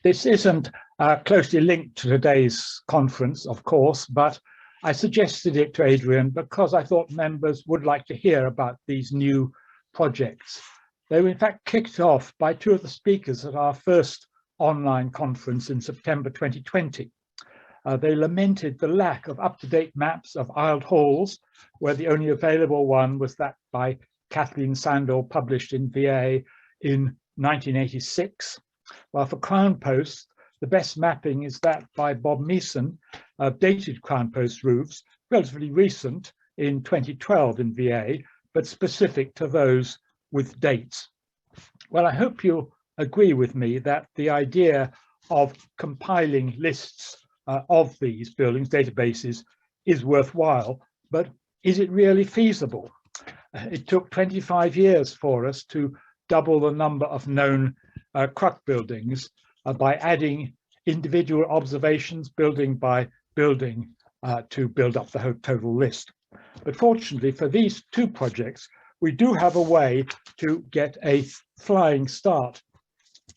This isn't closely linked to today's conference, of course, but I suggested it to Adrian because I thought members would like to hear about these new projects. They were in fact kicked off by two of the speakers at our first online conference in September 2020. They lamented the lack of up-to-date maps of aisled halls, where the only available one was that by Kathleen Sandor, published in VA in 1986. While for crown posts, the best mapping is that by Bob Meeson, dated crown post roofs, relatively recent in 2012 in VA, but specific to those with dates. Well, I hope you'll agree with me that the idea of compiling lists of these buildings databases is worthwhile, but is it really feasible? It took 25 years for us to double the number of known CRUC buildings by adding individual observations building by building to build up the whole total list. But fortunately for these two projects, we do have a way to get a flying start.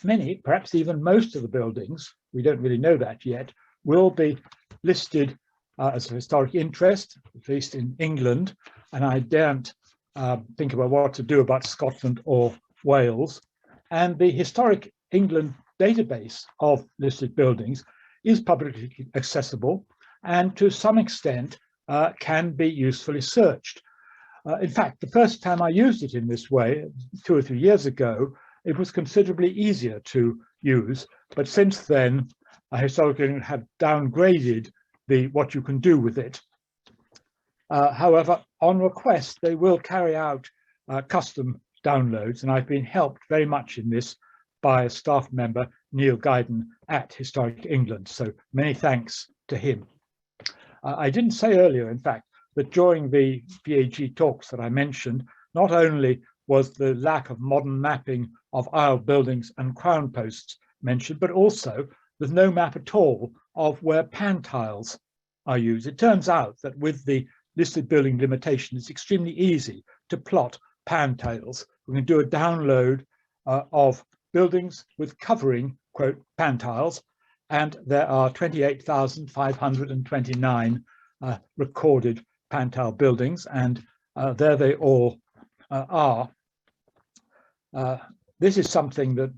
Many, perhaps even most of the buildings, we don't really know that yet, will be listed as of historic interest, at least in England, and I daren't think about what to do about Scotland or Wales. And the Historic England database of listed buildings is publicly accessible and to some extent can be usefully searched. In fact, the first time I used it in this way, 2 or 3 years ago, it was considerably easier to use, but since then, Historic England have downgraded what you can do with it. However, on request, they will carry out custom downloads, and I've been helped very much in this by a staff member, Neil Guyden at Historic England. So many thanks to him. I didn't say earlier, in fact, that during the VAG talks that I mentioned, not only was the lack of modern mapping of aisle buildings and crown posts mentioned, but also there's no map at all of where pan tiles are used. It turns out that with the listed building limitation, it's extremely easy to plot pan tiles. We can do a download of buildings with covering, quote, pan tiles, and there are 28,529 recorded pan tile buildings, and there they all are. This is something that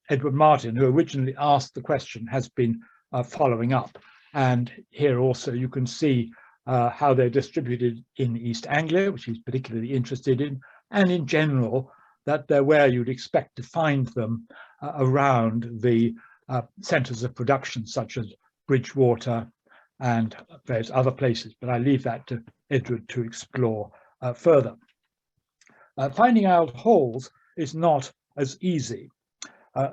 Edward Martin, who originally asked the question, has been following up. And here also you can see how they're distributed in East Anglia, which he's particularly interested in, and in general, that they're where you'd expect to find them around the centres of production, such as Bridgewater and various other places. But I leave that to Edward to explore further. Finding out halls is not as easy.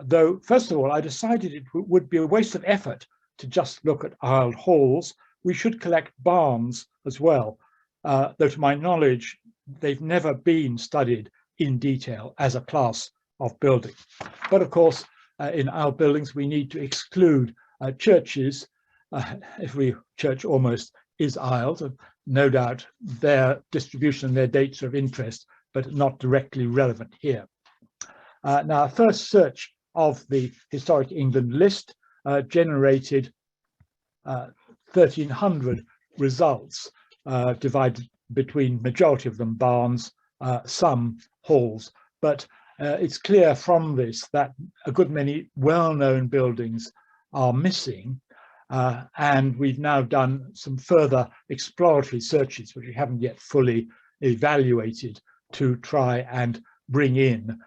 Though, first of all, I decided it would be a waste of effort to just look at aisled halls. We should collect barns as well, though to my knowledge, they've never been studied in detail as a class of building. But of course, in our buildings, we need to exclude churches. Every church almost is aisled. No doubt their distribution and their dates are of interest, but not directly relevant here. Now, our first search of the Historic England list generated 1,300 results, divided between majority of them barns, some halls. But it's clear from this that a good many well-known buildings are missing. And we've now done some further exploratory searches, which we haven't yet fully evaluated, to try and bring in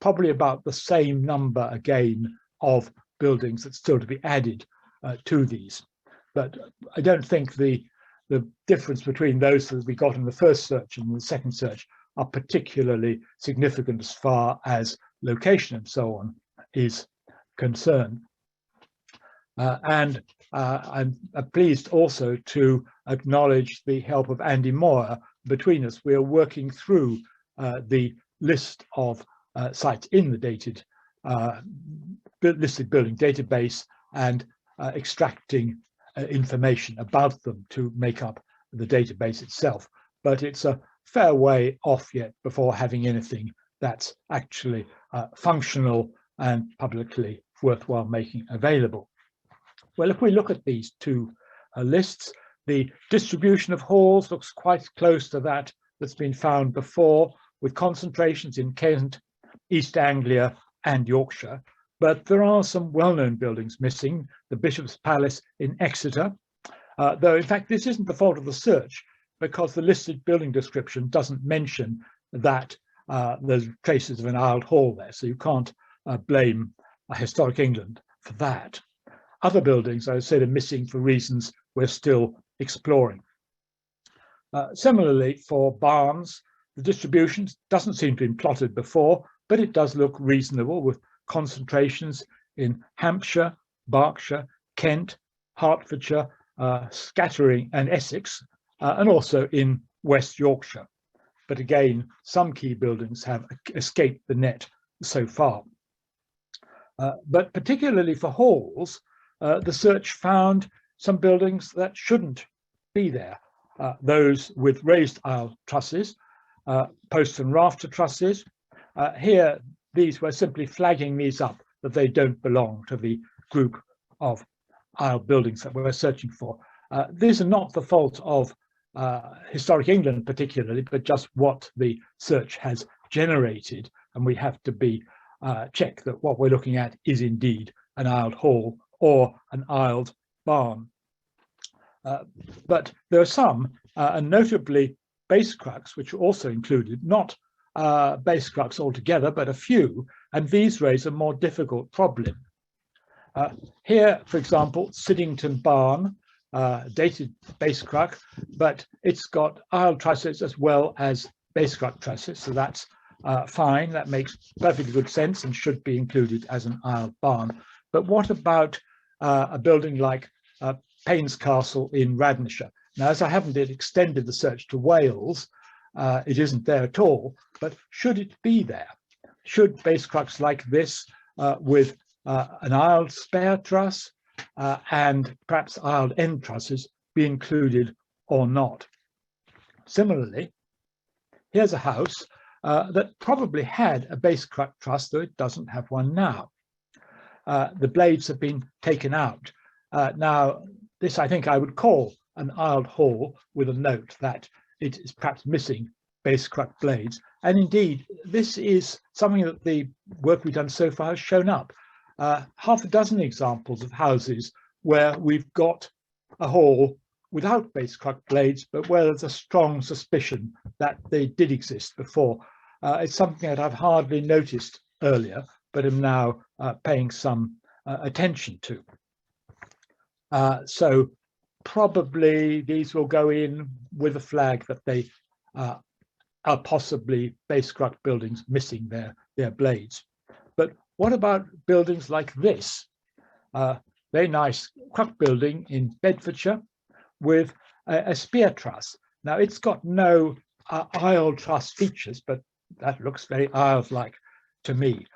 probably about the same number again of buildings that's still to be added to these. But I don't think the difference between those that we got in the first search and the second search are particularly significant as far as location and so on is concerned. And I'm pleased also to acknowledge the help of Andy Moore. Between us, we are working through the list of sites in the dated listed building database and extracting information about them to make up the database itself. But it's a fair way off yet before having anything that's actually functional and publicly worthwhile making available. Well, if we look at these two lists, the distribution of halls looks quite close to that that's been found before, with concentrations in Kent, East Anglia and Yorkshire. But there are some well-known buildings missing, the Bishop's Palace in Exeter, though in fact this isn't the fault of the search, because the listed building description doesn't mention that there's traces of an aisled hall there, so you can't blame Historic England for that. Other buildings, I said, are missing for reasons we're still exploring. Similarly, for barns, the distribution doesn't seem to have been plotted before, but it does look reasonable, with concentrations in Hampshire, Berkshire, Kent, Hertfordshire, scattering and Essex, and also in West Yorkshire. But again, some key buildings have escaped the net so far. But particularly for halls, the search found some buildings that shouldn't be there. Those with raised aisle trusses, post and rafter trusses. Here, these were simply flagging these up, that they don't belong to the group of aisle buildings that we're searching for. These are not the fault of Historic England particularly, but just what the search has generated, and we have to be check that what we're looking at is indeed an aisled hall or an aisled barn. But there are some, and notably base crucks, which are also included, not base crucks altogether, but a few, and these raise a more difficult problem. Here, for example, Siddington Barn, dated base cruck, but it's got aisle trusses as well as base cruck trusses, so that's fine. That makes perfectly good sense and should be included as an aisle barn. But what about a building like Payne's Castle in Radnorshire? Now, as I haven't extended the search to Wales, it isn't there at all, but should it be there? Should base crucks like this with an aisled spare truss and perhaps aisled end trusses be included or not? Similarly, here's a house that probably had a base cruck truss, though it doesn't have one now. The blades have been taken out. Now, this I think I would call an aisled hall, with a note that it is perhaps missing base cruck blades. And indeed, this is something that the work we've done so far has shown up. Half a dozen examples of houses where we've got a hall without base cruck blades, but where there's a strong suspicion that they did exist before. It's something that I've hardly noticed earlier, but am now paying some attention to. So probably these will go in with a flag that they are possibly base cruck buildings missing their blades. But what about buildings like this? Very nice cruck building in Bedfordshire with a spear truss. Now, it's got no aisle truss features, but that looks very aisled-like to me.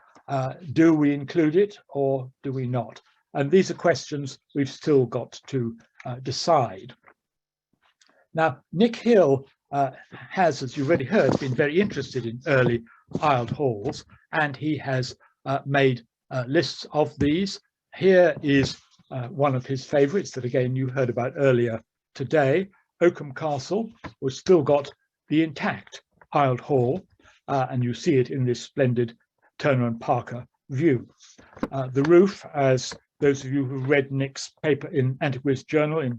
Do we include it or do we not? And these are questions we've still got to decide. Now, Nick Hill has, as you've already heard, been very interested in early aisled halls, and he has made lists of these. Here is one of his favourites that, again, you heard about earlier today, Oakham Castle, which still got the intact aisled hall, and you see it in this splendid Turner and Parker view. The roof, as those of you who read Nick's paper in Antiquities Journal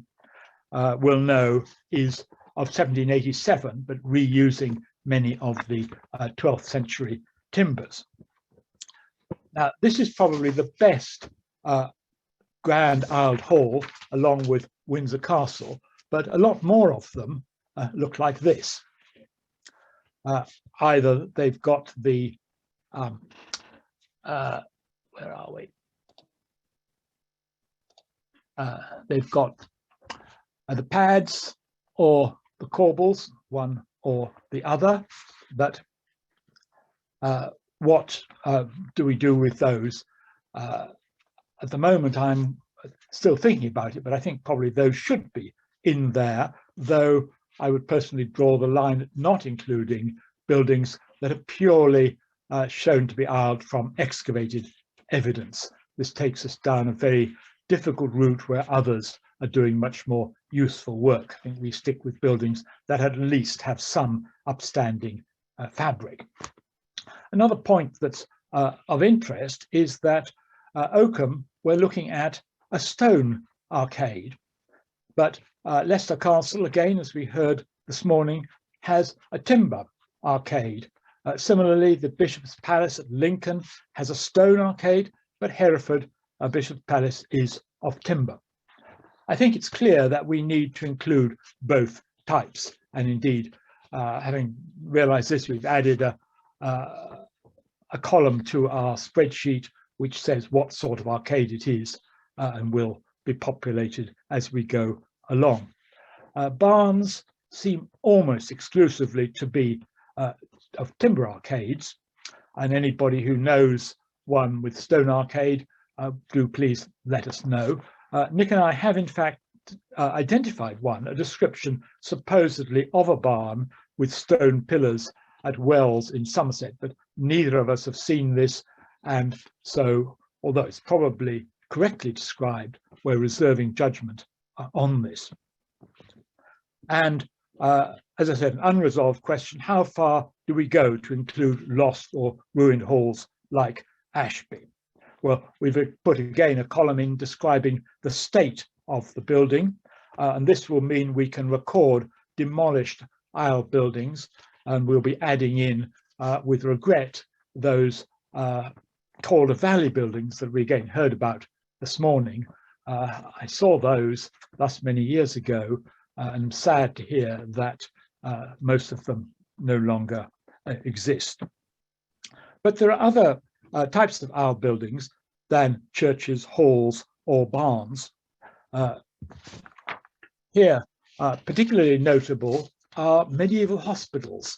will know, is of 1787, but reusing many of the 12th century timbers. Now, this is probably the best grand aisled hall, along with Windsor Castle, but a lot more of them look like this. Either they've got the, where are we? They've got the pads or the corbels, one or the other, but what do we do with those? At the moment, I'm still thinking about it, but I think probably those should be in there, though I would personally draw the line at not including buildings that are purely shown to be aisled from excavated evidence. this takes us down a very difficult route where others are doing much more useful work. I think we stick with buildings that at least have some upstanding fabric. Another point that's of interest is that Oakham, we're looking at a stone arcade, but Leicester Castle, again, as we heard this morning, has a timber arcade. Similarly, the Bishop's Palace at Lincoln has a stone arcade, but Hereford Bishop's Palace is of timber. I think it's clear that we need to include both types, and indeed, having realized this, we've added a column to our spreadsheet which says what sort of arcade it is, and will be populated as we go along. Barns seem almost exclusively to be of timber arcades, and anybody who knows one with stone arcade, do please let us know. Nick and I have in fact identified one, a description supposedly of a barn with stone pillars at Wells in Somerset, but neither of us have seen this, and so although it's probably correctly described, we're reserving judgment on this. And as I said, an unresolved question: how far do we go to include lost or ruined halls like Ashby? Well, we've put again a column in describing the state of the building, and this will mean we can record demolished aisle buildings, and we'll be adding in, with regret, those Calder Valley buildings that we again heard about this morning. I saw those thus many years ago, and I'm sad to hear that most of them no longer exist. But there are other types of aisle buildings than churches, halls, or barns. Here, particularly notable are medieval hospitals.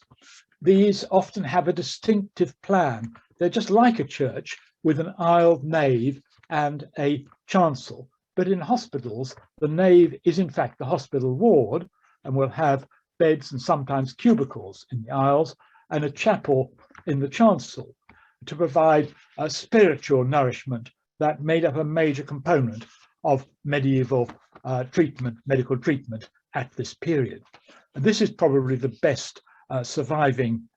These often have a distinctive plan. They're just like a church with an aisled nave and a chancel. But in hospitals, the nave is in fact the hospital ward, and will have beds and sometimes cubicles in the aisles and a chapel in the chancel to provide a spiritual nourishment that made up a major component of medieval medical treatment at this period. And this is probably the best surviving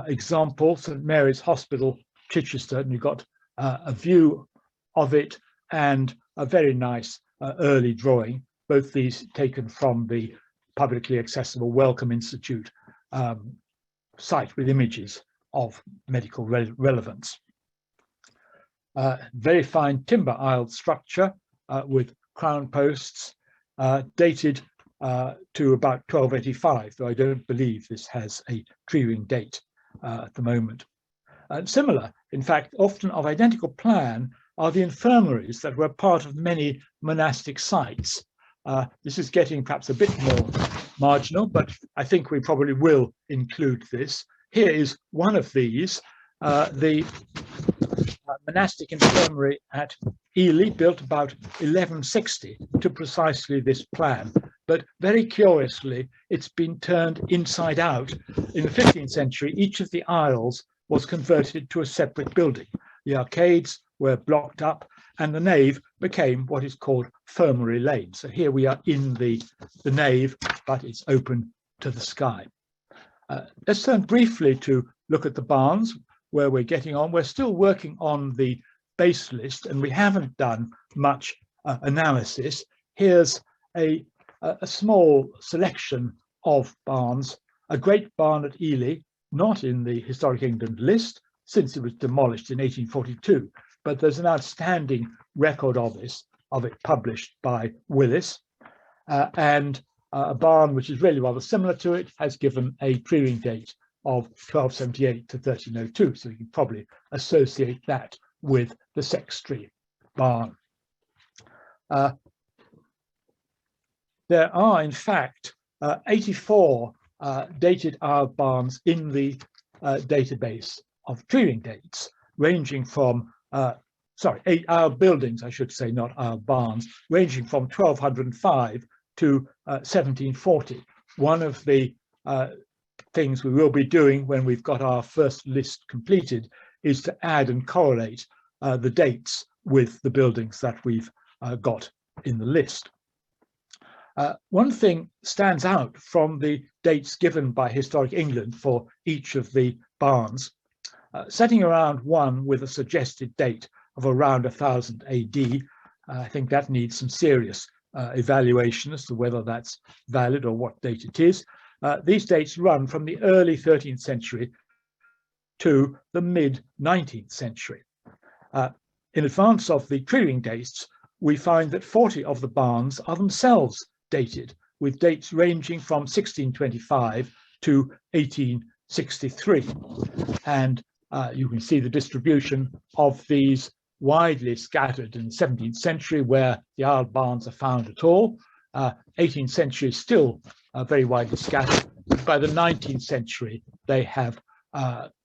example, St Mary's Hospital, Chichester, and you've got a view of it and a very nice early drawing, both these taken from the publicly accessible Wellcome Institute site with images of medical relevance. Very fine timber aisled structure with crown posts, dated to about 1285, though I don't believe this has a tree ring date at the moment. Similar, in fact, often of identical plan, are the infirmaries that were part of many monastic sites. This is getting perhaps a bit more marginal, but I think we probably will include this. Here is one of these, the monastic infirmary at Ely, built about 1160 to precisely this plan. But very curiously, it's been turned inside out. In the 15th century, each of the aisles was converted to a separate building. The arcades were blocked up, and the nave became what is called Firmary Lane. So here we are in the nave, but it's open to the sky. Let's turn briefly to look at the barns, where we're getting on. We're still working on the base list, and we haven't done much analysis. Here's a small selection of barns. A great barn at Ely, not in the Historic England list, since it was demolished in 1842, but there's an outstanding record of it published by Willis. And a barn which is really rather similar to it has given a tree ring date of 1278 to 1302, so you can probably associate that with the Sextry barn. There are, in fact, 84 dated aisle barns in the database of tree ring dates, ranging from, 8 aisle buildings, I should say, not aisle barns, ranging from 1205 to 1740. One of the things we will be doing when we've got our first list completed is to add and correlate the dates with the buildings that we've got in the list. One thing stands out from the dates given by Historic England for each of the barns, setting around one with a suggested date of around 1000 AD. I think that needs some serious evaluation as to whether that's valid or what date it is. These dates run from the early 13th century to the mid-19th century. In advance of the triggering dates, we find that 40 of the barns are themselves dated, with dates ranging from 1625 to 1863. And you can see the distribution of these widely scattered in the 17th century, where the old barns are found at all. 18th century is still very widely scattered. By the 19th century, they have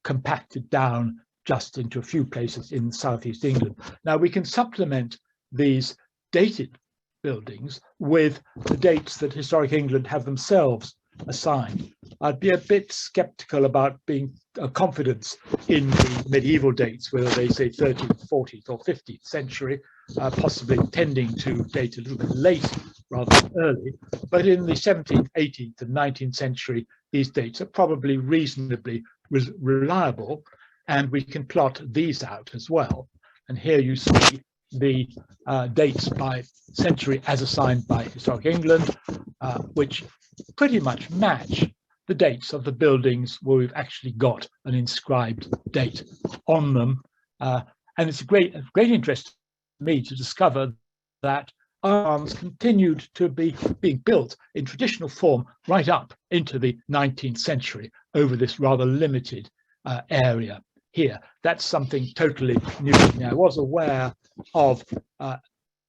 compacted down just into a few places in southeast England. Now, we can supplement these dated buildings with the dates that Historic England have themselves assigned. I'd be a bit skeptical about being confidence in the medieval dates, whether they say 13th, 14th or 15th century, possibly tending to date a little bit late rather than early. But in the 17th, 18th and 19th century, these dates are probably reasonably reliable, and we can plot these out as well. And here you see the dates by century as assigned by Historic England, which pretty much match the dates of the buildings where we've actually got an inscribed date on them. And it's a great interest to me to discover that barns continued to be being built in traditional form right up into the 19th century over this rather limited area here. That's something totally new to me. I was aware of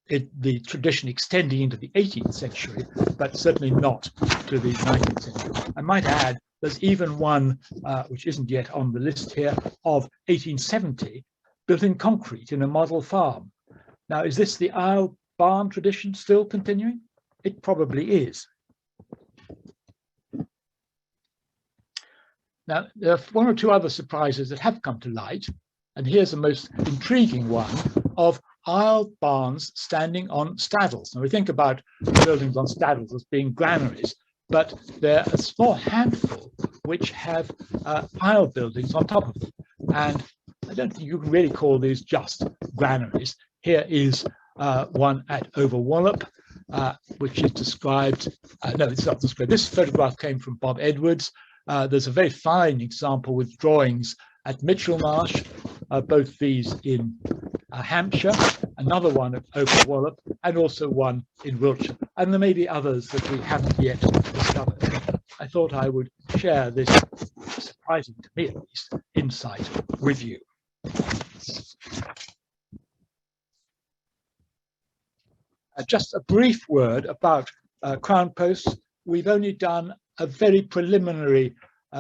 the tradition extending into the 18th century, but certainly not to the 19th century. I might add there's even one, which isn't yet on the list here, of 1870, built in concrete in a model farm. Now, is this the Isle barn tradition still continuing? It probably is. Now, there are one or two other surprises that have come to light, and here's the most intriguing one of Isle barns standing on staddles. Now, we think about buildings on staddles as being granaries, but there are a small handful which have Isle buildings on top of them. And I don't think you can really call these just granaries. Here is one at Overwallop, which is described, no, it's not described. This photograph came from Bob Edwards. There's a very fine example with drawings at Mitchelmarsh, both these in Hampshire, another one at Overwallop, and also one in Wiltshire. And there may be others that we haven't yet discovered. I thought I would share this, surprising to me at least, insight with you. Just a brief word about crown posts. We've only done a very preliminary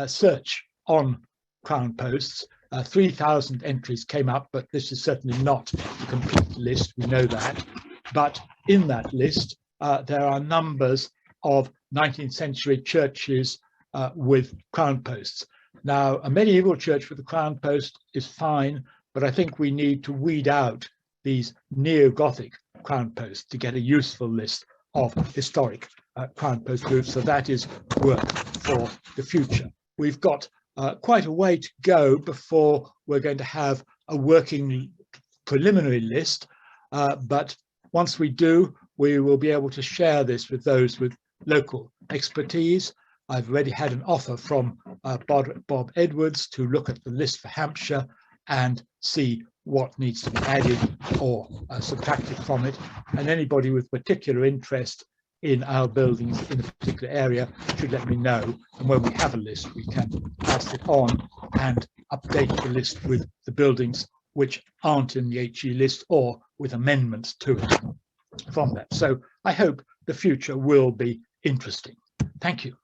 search on crown posts. 3,000 entries came up, but this is certainly not the complete list, we know that. But in that list, there are numbers of 19th century churches with crown posts. Now, a medieval church with a crown post is fine, but I think we need to weed out these neo-Gothic crown posts to get a useful list of historic crown post roofs. So that is work for the future. We've got quite a way to go before we're going to have a working preliminary list. But once we do, we will be able to share this with those with local expertise. I've already had an offer from Bob Edwards to look at the list for Hampshire and see what needs to be added or subtracted from it. And anybody with particular interest in our buildings in a particular area should let me know. And when we have a list, we can pass it on and update the list with the buildings which aren't in the HE list or with amendments to it from that. So I hope the future will be interesting. Thank you.